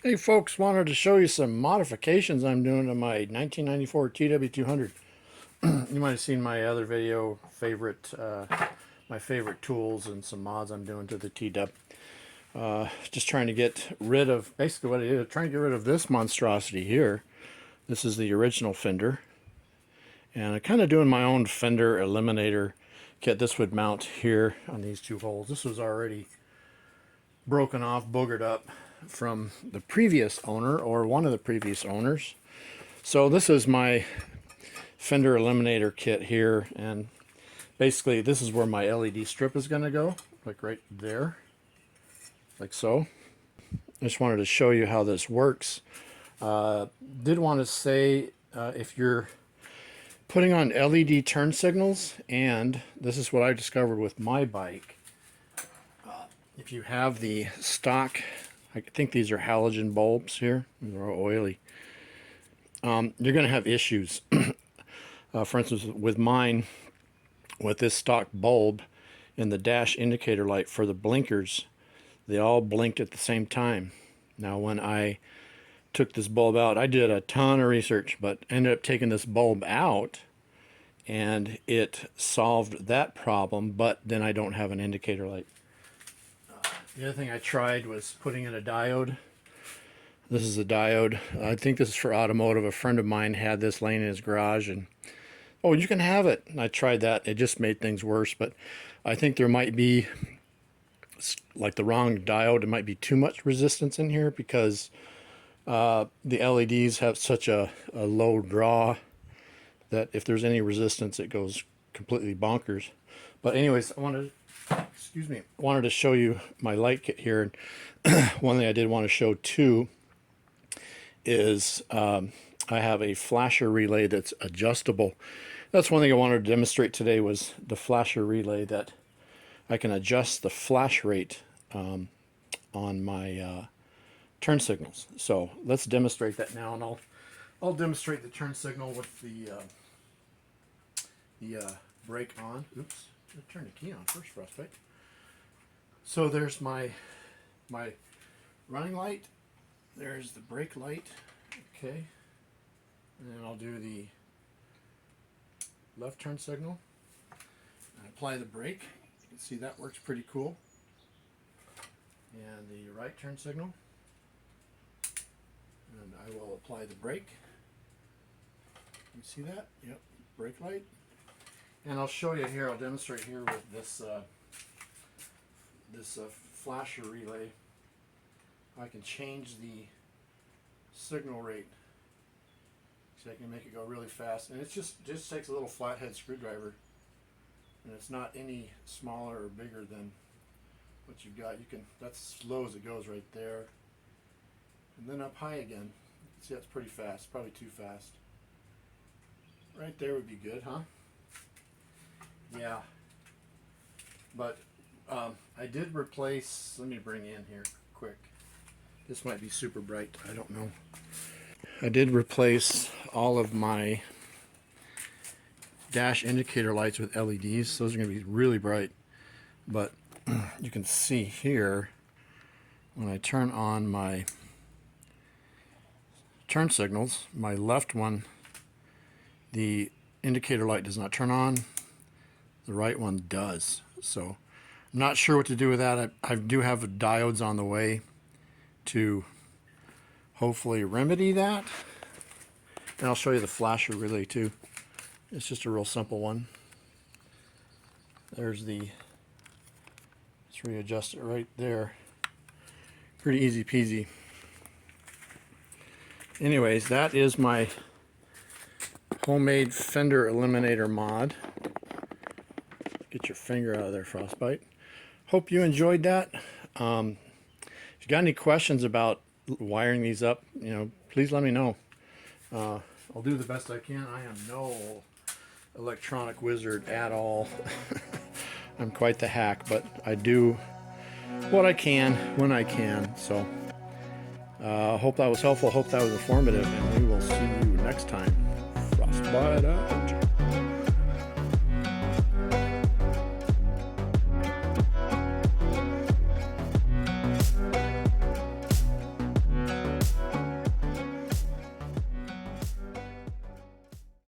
Hey folks, wanted to show you some modifications I'm doing to my 1994 TW200. You might have seen my other video, my favorite tools and some mods I'm doing to the TW. Just trying to get rid of, basically what it is, trying to get rid of this monstrosity here. This is the original Fender. And I'm kind of doing my own Fender Eliminator kit. This would mount here on these two holes. This was already broken off, boogered up from the previous owner or one of the previous owners. So this is my Fender Eliminator kit here, and basically this is where my LED strip is going to go, like right there, like so. I just wanted to show you how this works. Did want to say if you're putting on LED turn signals, and this is what I discovered with my bike, if you have the stock, I think these are halogen bulbs here, they're oily, you're going to have issues. For instance, with mine, with this stock bulb in the dash indicator light for the blinkers, they all blinked at the same time. Now when I took this bulb out, I did a ton of research, but ended up taking this bulb out, and it solved that problem, but then I don't have an indicator light. The other thing I tried was putting in a diode. This is a diode. I think this is for automotive. A friend of mine had this laying in his garage, and oh, you can have it. And I tried that. It just made things worse. But I think there might be like the wrong diode. It might be too much resistance in here because the LEDs have such a low draw that if there's any resistance, it goes completely bonkers. But anyways, I wanted to show you my light kit here. And one thing I did want to show too is I have a flasher relay that's adjustable. That's one thing I wanted to demonstrate today, was the flasher relay, that I can adjust the flash rate on my turn signals. So let's demonstrate that now, and I'll demonstrate the turn signal with the brake on. Oops, turn the key on first, Frostbite. So there's my running light. There's the brake light. Okay, and then I'll do the left turn signal and apply the brake. You can see that works pretty cool. And the right turn signal, and I will apply the brake. You see that? Yep, brake light. And I'll show you here, I'll demonstrate here with this flasher relay. I can change the signal rate so I can make it go really fast. And it just takes a little flathead screwdriver, and it's not any smaller or bigger than what you've got. That's as low as it goes right there, and then up high again. See, that's pretty fast, probably too fast. Right there would be good, huh? Yeah, but I did replace, let me bring in here quick. This might be super bright, I don't know. I did replace all of my dash indicator lights with LEDs. Those are going to be really bright, but you can see here when I turn on my turn signals, my left one, the indicator light does not turn on. The right one does. So I'm not sure what to do with that. I do have diodes on the way to hopefully remedy that. And I'll show you the flasher relay too. It's just a real simple one. There's let's readjust it right there. Pretty easy peasy. Anyways, that is my homemade Fender Eliminator mod. Get your finger out of there, Frostbite. Hope you enjoyed that. If you got any questions about wiring these up, please let me know. I'll do the best I can. I am no electronic wizard at all. I'm quite the hack, but I do what I can when I can. So hope that was helpful. Hope that was informative, and we will see you next time. Frostbite out.